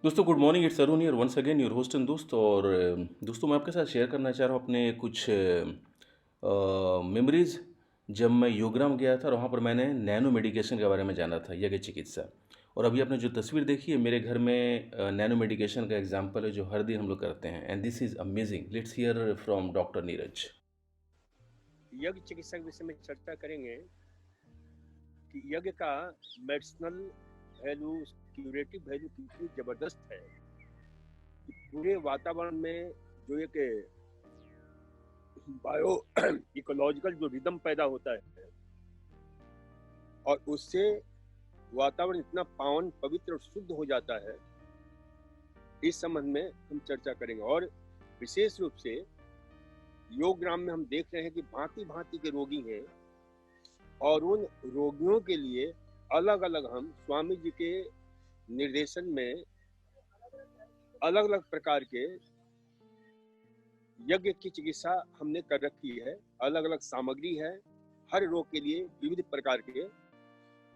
दोस्तों good morning, it's Arun here once again your host and दोस्त। और दोस्तों मैं आपके साथ शेयर करना चाह रहा हूँ अपने कुछ मेमोरीज। जब मैं योगराम गया था और वहाँ पर मैंने नैनो मेडिकेशन के बारे में जाना था, यज्ञ चिकित्सा। और अभी आपने जो तस्वीर देखी है मेरे घर में नैनो मेडिकेशन का एग्जाम्पल है जो हर दिन हम लोग करते हैं, and this is amazing. Let's hear from doctor Neeraj. यज्ञ चिकित्सा के विषय में चर्चा करेंगे कि यज्ञ का मेडिसिनल वैल्यू, क्यूरेटिव वैल्यू कितनी जबरदस्त है कि पूरे वातावरण में जो एक बायो इकोलॉजिकल जो रिदम पैदा होता है और उससे वातावरण इतना पावन, पवित्र और शुद्ध हो जाता है, इस संबंध में हम चर्चा करेंगे। और विशेष रूप से योग ग्राम में हम देख रहे हैं कि भांति भांति के रोगी हैं और उन रोगियों के लिए अलग अलग हम स्वामी जी के निर्देशन में अलग अलग प्रकार के यज्ञ की चिकित्सा हमने कर रखी है। अलग अलग सामग्री है हर रोग के लिए, विविध प्रकार के,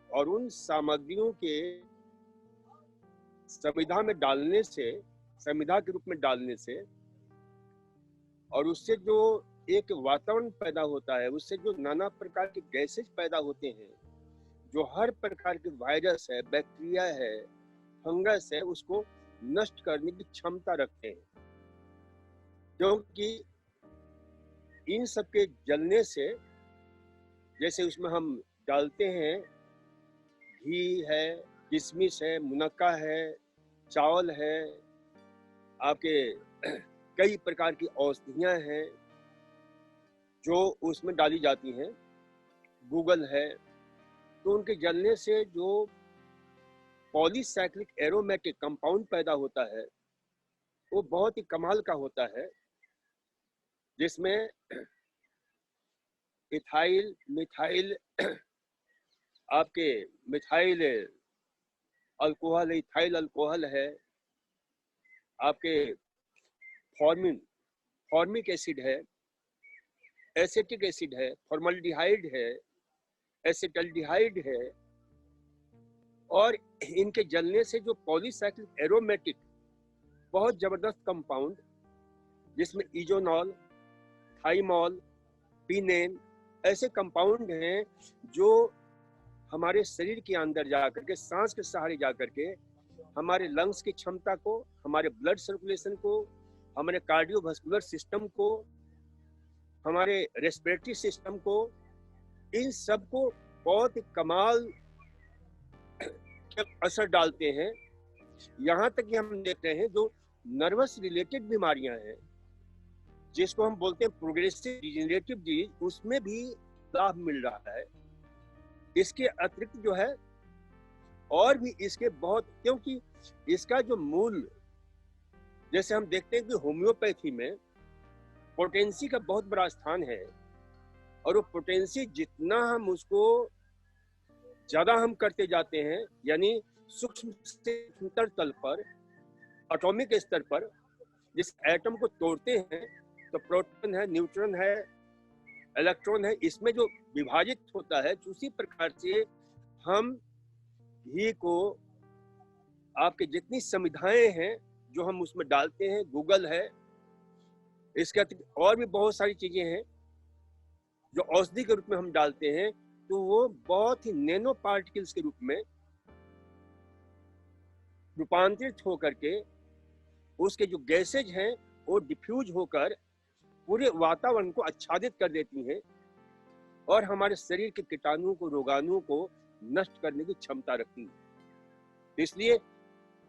और उन सामग्रियों के संविधा में डालने से, संविधा के रूप में डालने से, और उससे जो एक वातावरण पैदा होता है, उससे जो नाना प्रकार के गैसेज पैदा होते हैं, जो हर प्रकार के वायरस है, बैक्टीरिया है, फंगस है, उसको नष्ट करने की क्षमता रखते हैं। क्योंकि इन सब के जलने से, जैसे उसमें हम डालते हैं घी है, किशमिश है, मुनक्का है, चावल है, आपके कई प्रकार की औषधियां हैं जो उसमें डाली जाती हैं, गूगल है, तो उनके जलने से जो पॉलीसाइक्लिक एरोमेटिक कंपाउंड पैदा होता है वो बहुत ही कमाल का होता है, जिसमें इथाइल, मिथाइल, आपके मिथाइल अल्कोहल, इथाइल अल्कोहल है, आपके फॉर्मिन, फॉर्मिक एसिड है, एसिटिक एसिड है, फॉर्मल्डिहाइड है, एसिटल्डिहाइड है, और इनके जलने से जो पॉलीसाइक्लिक एरोमेटिक बहुत जबरदस्त कंपाउंड, जिसमें इजोनॉल, थाइमॉल, पीनेन, ऐसे कंपाउंड हैं जो हमारे शरीर के अंदर जाकर के, सांस के सहारे जाकर के हमारे लंग्स की क्षमता को, हमारे ब्लड सर्कुलेशन को, हमारे कार्डियोवास्कुलर सिस्टम को, हमारे रेस्पिरेटरी सिस्टम को, इन सब को बहुत कमाल के असर डालते हैं। यहाँ तक कि हम देख रहे हैं जो नर्वस रिलेटेड बीमारियां हैं, जिसको हम बोलते हैं प्रोग्रेसिव डिजेनरेटिव डिजीज, उसमें भी लाभ मिल रहा है। इसके अतिरिक्त जो है और भी इसके बहुत, क्योंकि इसका जो मूल, जैसे हम देखते हैं कि होम्योपैथी में पोटेंसी का बहुत बड़ा स्थान है, और वो पोटेंसी जितना हम उसको ज्यादा हम करते जाते हैं, यानी सूक्ष्म से सूक्ष्मतर तल पर, एटॉमिक स्तर पर, जिस एटम को तोड़ते हैं तो प्रोटॉन है, न्यूट्रॉन है, इलेक्ट्रॉन है, इसमें जो विभाजित होता है, उसी प्रकार से हम घी को, आपके जितनी संविधाएं हैं जो हम उसमें डालते हैं, गूगल है, इसके अतिरिक्त और भी बहुत सारी चीजें हैं जो औषधि के रूप में हम डालते हैं, तो वो बहुत ही नैनो पार्टिकल्स के रूप में रूपांतरित होकर के उसके जो गैसेज हैं वो डिफ्यूज होकर पूरे वातावरण को आच्छादित कर देती हैं और हमारे शरीर के कीटाणुओं को, रोगाणुओं को नष्ट करने की क्षमता रखती है। इसलिए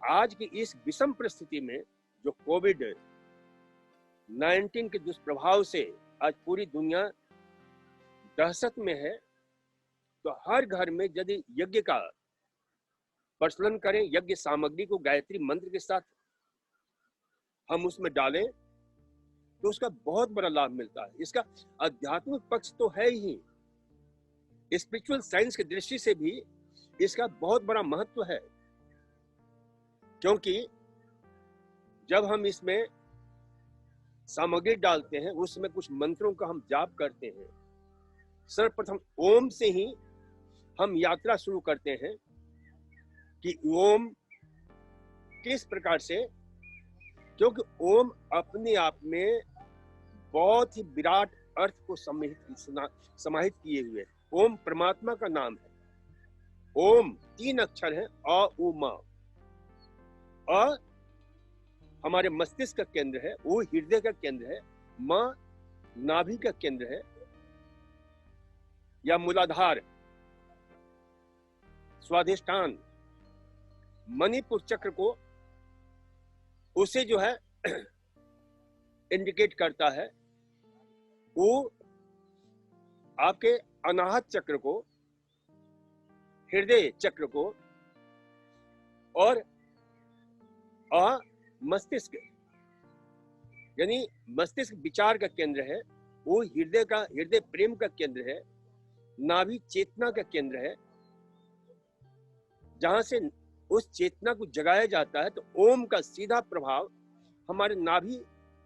आज की इस विषम परिस्थिति में जो कोविड-19 के दुष्प्रभाव से आज पूरी दुनिया दहशत में है, तो हर घर में यदि यज्ञ का प्रचलन करें, यज्ञ सामग्री को गायत्री मंत्र के साथ हम उसमें डालें, तो उसका बहुत बड़ा लाभ मिलता है। इसका आध्यात्मिक पक्ष तो है ही, स्पिरिचुअल साइंस की दृष्टि से भी इसका बहुत बड़ा महत्व है, क्योंकि जब हम इसमें सामग्री डालते हैं उसमें कुछ मंत्रों का हम जाप करते हैं। सर्वप्रथम ओम से ही हम यात्रा शुरू करते हैं कि ओम किस प्रकार से? क्योंकि ओम अपने आप में बहुत ही विराट अर्थ को समाहित किए हुए है। ओम परमात्मा का नाम है। ओम 3 अक्षर है, अ उ म। अ हमारे मस्तिष्क का केंद्र है, वो हृदय का केंद्र है, म नाभि का केंद्र है या मूलाधार, स्वाधिष्ठान, मणिपुर चक्र को उसे जो है इंडिकेट करता है। वो आपके अनाहत चक्र को, हृदय चक्र को, और मस्तिष्क यानी मस्तिष्क विचार का केंद्र है, वो हृदय प्रेम का केंद्र है, नाभि चेतना का केंद्र है, जहां से उस चेतना को जगाया जाता है। तो ओम का सीधा प्रभाव हमारे नाभि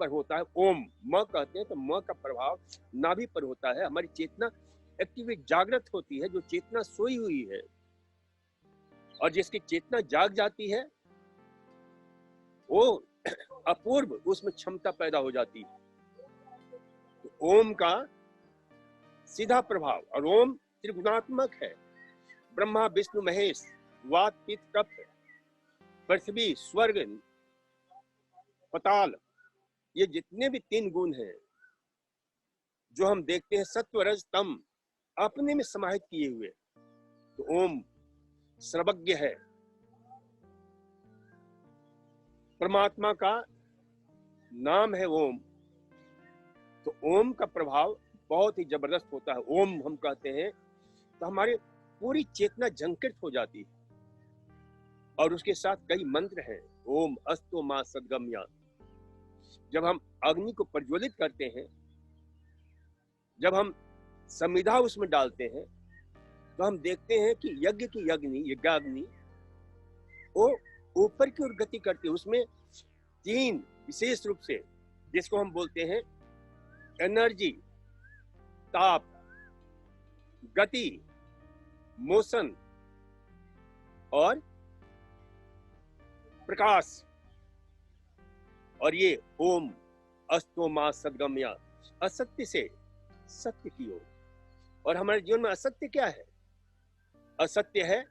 पर होता है। ओम म कहते हैं तो म का प्रभाव नाभि पर होता है। हमारी चेतना एक्टिवेट जागृत होती है। जो चेतना सोई हुई है और जिसकी चेतना जाग जाती है, वो अपूर्व उसमें क्षमता पैदा हो जाती है। तो ओम का सीधा प्रभाव, और ओम त्रिगुणात्मक है। ब्रह्मा विष्णु महेश, वात पित्त कफ, पृथ्वी स्वर्ग पताल, ये जितने भी 3 गुण हैं जो हम देखते हैं, सत्व रज तम अपने में समाहित किए हुए। तो ओम सर्वज्ञ है। परमात्मा का नाम है ओम। तो ओम का प्रभाव बहुत ही जबरदस्त होता है। ओम हम कहते हैं तो हमारी पूरी चेतना झंकृत हो जाती है। और उसके साथ कई मंत्र हैं। ओम अस्तो मा सद्गम्या। जब हम अग्नि को प्रज्वलित करते हैं, जब हम समिधा उसमें डालते हैं, तो हम देखते हैं कि यज्ञ की यज्ञाग्नि वो ऊपर की ओर गति करती है। उसमें 3 विशेष रूप से, जिसको हम बोलते हैं एनर्जी, ताप, गति, मोशन और प्रकाश। और ये ओम अस्तो मा सद्गम्या, असत्य से सत्य की ओर। और हमारे जीवन में असत्य क्या है? असत्य है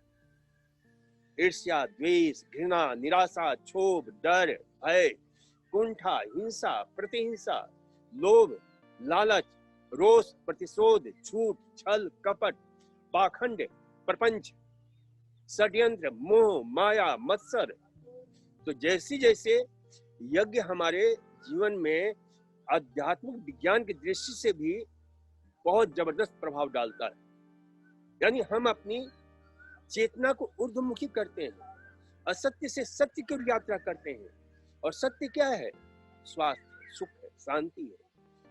ईर्ष्या, द्वेष, घृणा, निराशा, क्षोभ, डर, भय, कुंठा, हिंसा, प्रतिहिंसा, लोभ, लालच, रोष, प्रतिशोध, झूठ, छल, कपट, पाखंड, प्रपंच, षड्यंत्र, मोह, माया, मत्सर। तो जैसे जैसे यज्ञ हमारे जीवन में आध्यात्मिक विज्ञान की दृष्टि से भी बहुत जबरदस्त प्रभाव डालता है। यानी हम अपनी चेतना को ऊर्ध्वमुखी करते हैं, असत्य से सत्य की ओर यात्रा करते हैं। और सत्य क्या है? स्वास्थ्य, सुख है, शांति है,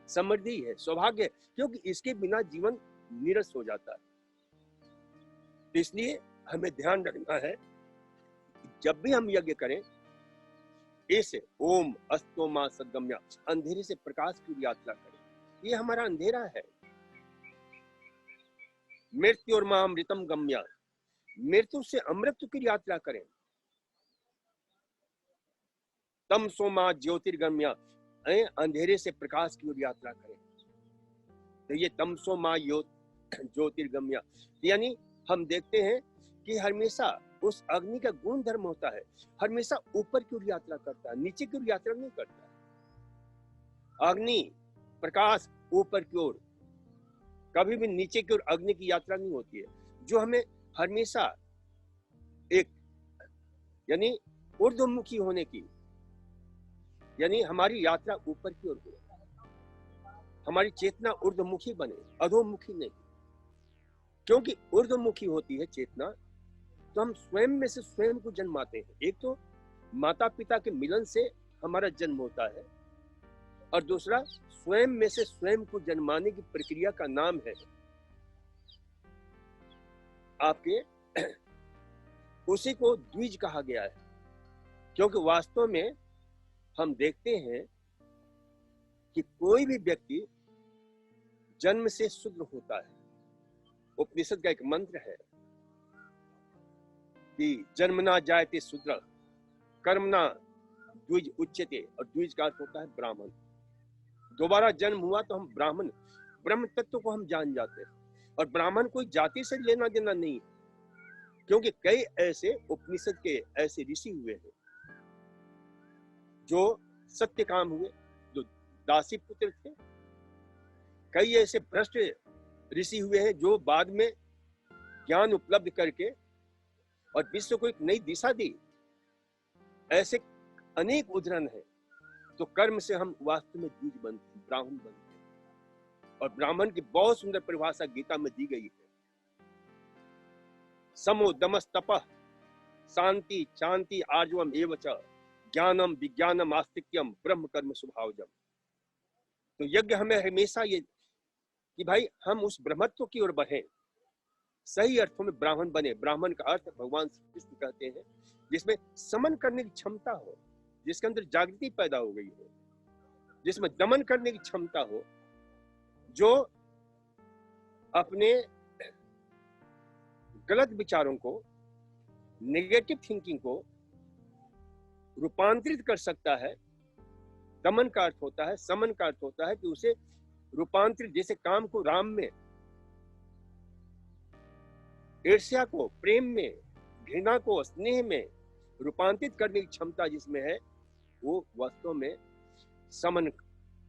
समृद्धि है, सौभाग्य है, क्योंकि इसके बिना जीवन नीरस हो जाता है। इसलिए हमें ध्यान रखना है, जब भी हम यज्ञ करें, इस ओम अस्तो मा सद्गम्या, अंधेरे से प्रकाश की ओर यात्रा करें। ये हमारा अंधेरा है। मृत्यु और मां अमृतम गम्या, मृत्यु से अमृत की यात्रा करें। तमसो मां ज्योतिर्गम्या, अंधेरे से प्रकाश की ओर यात्रा करें। तो ये तमसो मां ज्योतिर्गम्या, यानी हम देखते हैं कि हमेशा उस अग्नि का गुण धर्म होता है, हमेशा ऊपर की ओर यात्रा करता है, नीचे की ओर यात्रा नहीं करता। अग्नि प्रकाश ऊपर की ओर, कभी भी नीचे की ओर अग्नि की यात्रा नहीं होती है। जो हमें हमेशा एक यानी ऊर्ध्वमुखी होने की, यानी हमारी यात्रा ऊपर की ओर हो, हमारी चेतना ऊर्ध्वमुखी बने, अधोमुखी नहीं। क्योंकि ऊर्ध्वमुखी होती है चेतना, तो हम स्वयं में से स्वयं को जन्माते हैं। एक तो माता पिता के मिलन से हमारा जन्म होता है, और दूसरा स्वयं में से स्वयं को जन्माने की प्रक्रिया का नाम है आपके उसी को द्विज कहा गया है। क्योंकि वास्तव में हम देखते हैं कि कोई भी व्यक्ति जन्म से शूद्र होता है। उपनिषद का एक मंत्र है कि जन्म ना जायते शूद्र, कर्मणा द्विज उच्यते, और द्विज का अर्थ होता है ब्राह्मण। दोबारा जन्म हुआ तो हम ब्राह्मण, ब्रह्म तत्व को हम जान जाते हैं। और ब्राह्मण कोई जाति से लेना देना नहीं, क्योंकि कई ऐसे उपनिषद के ऐसे ऋषि हुए हैं जो सत्यकाम हुए, जो दासी पुत्र थे। कई ऐसे भ्रष्ट ऋषि हुए हैं जो बाद में ज्ञान उपलब्ध करके और विश्व को एक नई दिशा दी। ऐसे अनेक उदाहरण है। तो कर्म से हम वास्तव में द्विज बनते हैं, ब्राह्मण बनते हैं। और ब्राह्मण की बहुत सुंदर परिभाषा गीता में दी गई है। समो दमस तपः शांति शांति आर्जवम एव च ज्ञानम विज्ञानम आस्तिक्यम ब्रह्म कर्म स्वभावजम। तो यज्ञ हमें हमेशा ये कि भाई हम उस ब्रह्मत्व की ओर बढ़े, सही अर्थों में ब्राह्मण बने। ब्राह्मण का अर्थ भगवान श्री कृष्ण कहते हैं जिसमें समन करने की क्षमता हो, जिसके अंदर जागृति पैदा हो गई हो, जिसमें दमन करने की क्षमता हो, जो अपने गलत विचारों को, नेगेटिव थिंकिंग को रूपांतरित कर सकता है। दमन का अर्थ होता है, समन का अर्थ होता है कि उसे रूपांतरित, जैसे काम को राम में, ईर्ष्या को प्रेम में, घृणा को स्नेह में रूपांतरित करने की क्षमता जिसमें है, वो वास्तव में समन,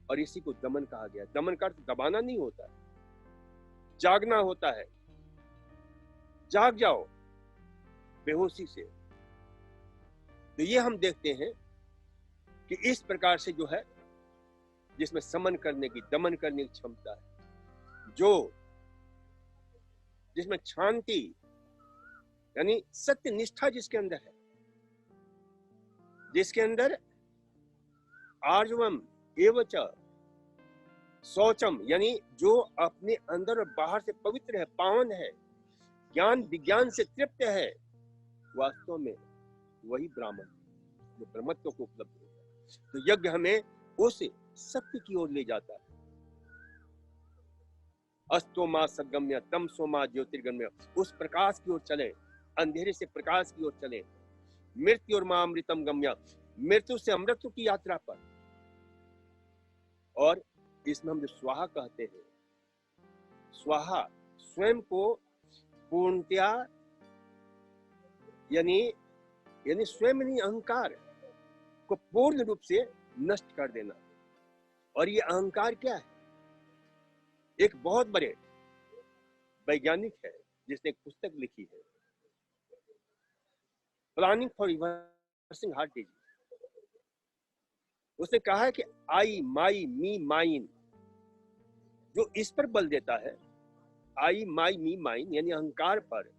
और इसी को दमन कहा गया। दमन का अर्थ दबाना नहीं होता है, जागना होता है। जाग जाओ बेहोशी से। तो ये हम देखते हैं कि इस प्रकार से जो है, जिसमें समन करने की, दमन करने की क्षमता है, जो जिसमें शांति यानी सत्य निष्ठा जिसके अंदर है, जिसके अंदर आर्जवम एवच शौचम यानी जो अपने अंदर और बाहर से पवित्र है, पावन है, ज्ञान विज्ञान से तृप्त है, वास्तव में वही ब्राह्मण जो ब्रह्मत्व को उपलब्ध होता है। तो यज्ञ हमें उस सत्य की ओर ले जाता है। अस्तो मा सद्गम्य तमसो मा ज्योतिर्गम्य, उस प्रकाश की ओर चले, अंधेरे से प्रकाश की ओर चले। मृत्यु और मां अमृतम गम्य, मृत्यु से अमृत की यात्रा पर। और इसमें हम जो स्वाहा कहते हैं, स्वाहा स्वयं को पूर्णतया यानी स्वयं नहीं, अहंकार को पूर्ण रूप से नष्ट कर देना। और ये अहंकार क्या है? एक बहुत बड़े वैज्ञानिक है जिसने एक पुस्तक लिखी है, planning for reversing heart disease. उसने कहा है कि आई, माई, मी, माइन, जो इस पर बल देता है, आई, माई, मी, माइन यानी अहंकार पर,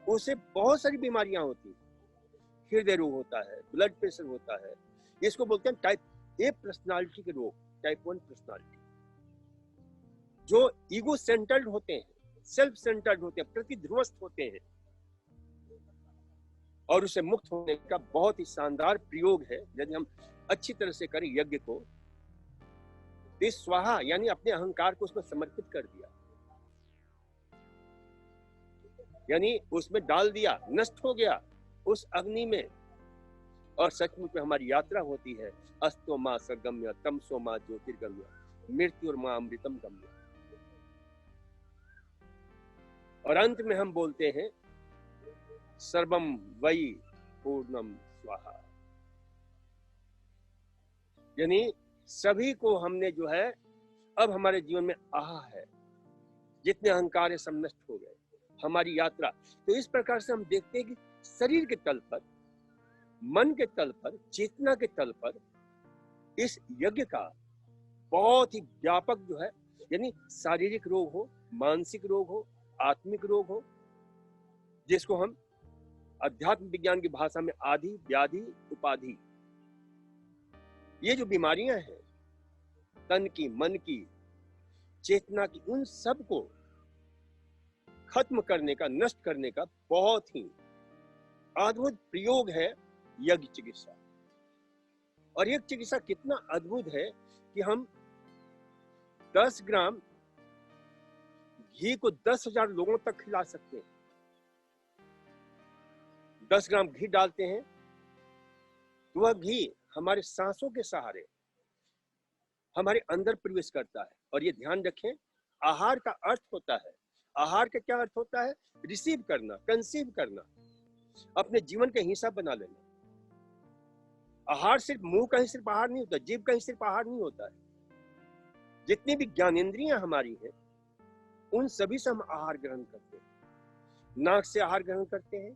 उससे बहुत सारी बीमारियां होती हैं। हृदय रोग होता है, ब्लड प्रेशर होता है, इसको बोलते हैं टाइप ए पर्सनालिटी के रोग, टाइप 1 पर्सनालिटी, जो ईगो सेंटर्ड होते हैं, सेल्फ सेंटर्ड होते हैं, प्रतिध्रुवस्थ होते हैं। और उसे मुक्त होने का बहुत ही शानदार प्रयोग है यदि हम अच्छी तरह से करें यज्ञ को। इस स्वाहा यानी अपने अहंकार को उसमें समर्पित कर दिया, यानी उसमें डाल दिया, नष्ट हो गया उस अग्नि में। और सचमुच में हमारी यात्रा होती है, अस्तो मां सगम्य तमसो मां ज्योतिर्गम्य, मृत्यु और मां अमृतम गम्य। और अंत में हम बोलते हैं सर्वम वही पूर्णम स्वाहा, यानी सभी को हमने जो है, अब हमारे जीवन में आहा है, जितने अहंकार है सब नष्ट हो गए, हमारी यात्रा। तो इस प्रकार से हम देखते हैं कि शरीर के तल पर, मन के तल पर, चेतना के तल पर इस यज्ञ का बहुत ही व्यापक जो है, यानी शारीरिक रोग हो, मानसिक रोग हो, आत्मिक रोग हो, जिसको हम अध्यात्म विज्ञान की भाषा में आदि, व्याधि, उपाधि, ये जो बीमारियां हैं तन की, मन की, चेतना की, उन सब को खत्म करने का, नष्ट करने का बहुत ही अद्भुत प्रयोग है यज्ञ चिकित्सा। और यज्ञ चिकित्सा कितना अद्भुत है कि हम 10 ग्राम घी को 10,000 लोगों तक खिला सकते हैं। 10 ग्राम घी डालते हैं, तो वह घी हमारे सांसों के सहारे हमारे अंदर प्रवेश करता है। और ये ध्यान रखें, आहार का अर्थ होता है, आहार का क्या अर्थ होता है? रिसीव करना, कंसीव करना, अपने जीवन का हिस्सा बना लेना। आहार सिर्फ मुंह का ही सिर्फ आहार नहीं होता, जीभ का ही सिर्फ आहार नहीं होता है। जितनी भी ज्ञानेंद्रियां हमारी हैं, उन सभी से हम आहार ग्रहण करते हैं। नाक से आहार ग्रहण करते हैं,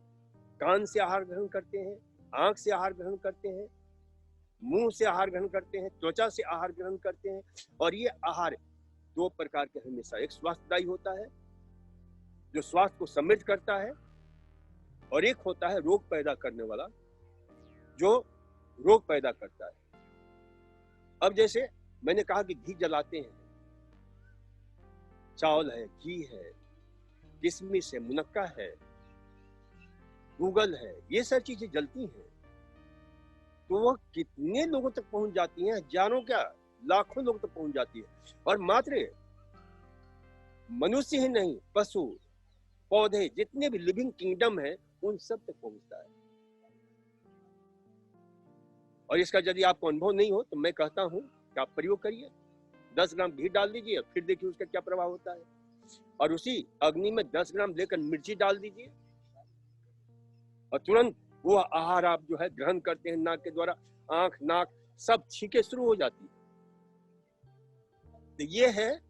कान से आहार ग्रहण करते हैं, आंख से आहार ग्रहण करते हैं, मुंह से आहार ग्रहण करते हैं, त्वचा से आहार ग्रहण करते हैं। और ये आहार दो प्रकार के हमेशा, एक स्वास्थ्यदायी होता है जो स्वास्थ्य को समृद्ध करता है, और एक होता है रोग पैदा करने वाला जो रोग पैदा करता है। अब जैसे मैंने कहा कि घी जलाते हैं, चावल है, घी है, किशमिश है, मुनक्का है, गूगल है, ये सब चीजें जलती हैं, तो वह कितने लोगों तक पहुंच जाती हैं? हजारों क्या, लाखों लोग तक पहुंच जाती है। और मात्र मनुष्य ही नहीं, पशु, पौधे, जितने भी लिविंग किंगडम है, उन सब तक पहुंचता है। और इसका यदि आपको अनुभव नहीं हो तो मैं कहता हूं कि आप प्रयोग करिए। 10 ग्राम घी डाल दीजिए, फिर देखिए उसका क्या प्रभाव होता है। और उसी अग्नि में 10 ग्राम लेकर मिर्ची डाल दीजिए, और तुरंत वो आहार आप जो है ग्रहण करते हैं नाक के द्वारा, आंख, नाक सब छींके शुरू हो जाती है। तो ये है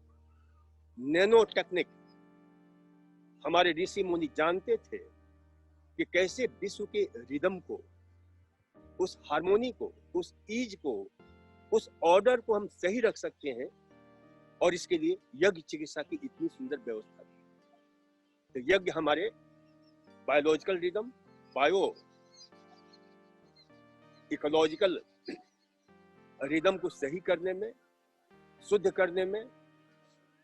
नैनो टेक्निक। हमारे ऋषि मुनि जानते थे कि कैसे विश्व के रिदम को, उस हार्मोनी को, उस ईज को, उस ऑर्डर को हम सही रख सकते हैं। और इसके लिए यज्ञ चिकित्सा की इतनी सुंदर व्यवस्था थी। तो यज्ञ हमारे biological rhythm, bio ecological rhythm को सही करने में, शुद्ध करने में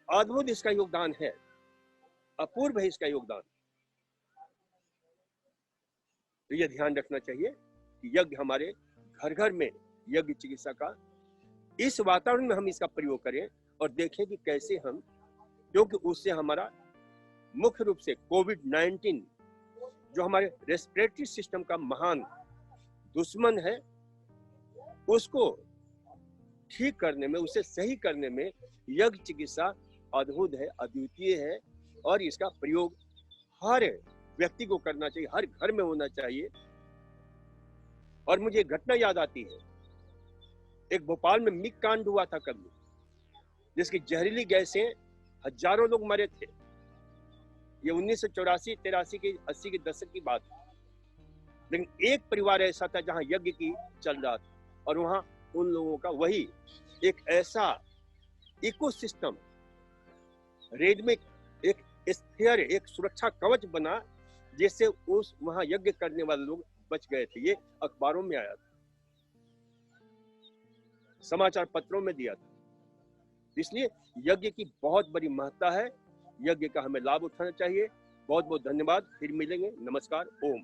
अद्भुत इसका योगदान है, अपूर्व है इसका योगदान। तो यह ध्यान रखना चाहिए कि यज्ञ हमारे घर घर में, यज्ञ चिकित्सा का इस वातावरण में हम इसका प्रयोग करें और देखें कि कैसे हम, क्योंकि उससे हमारा मुख्य रूप से कोविड-19 जो हमारे रेस्पिरेटरी सिस्टम का महान दुश्मन है, उसको ठीक करने में, उसे सही करने में यज्ञ चिकित्सा अद्भुत है, अद्वितीय है। और इसका प्रयोग हर व्यक्ति को करना चाहिए, हर घर में होना चाहिए। और मुझे एक घटना याद आती है, एक भोपाल में मिग कांड हुआ था कभी, जिसकी जहरीली गैस से हजारों लोग मरे थे। ये 1984-83 के 80 के दशक की बात है। लेकिन एक परिवार ऐसा था जहां यज्ञ की चल रहा था, और वहां उन लोगों का वही एक ऐसा इकोसिस्टम, रेड में एक स्फीयर, एक सुरक्षा कवच बना, जिससे उस वहां यज्ञ करने वाले लोग बच गए थे। ये अखबारों में आया था, समाचार पत्रों में दिया था। इसलिए यज्ञ की बहुत बड़ी महत्ता है, यज्ञ का हमें लाभ उठाना चाहिए। बहुत बहुत धन्यवाद, फिर मिलेंगे। नमस्कार, ओम।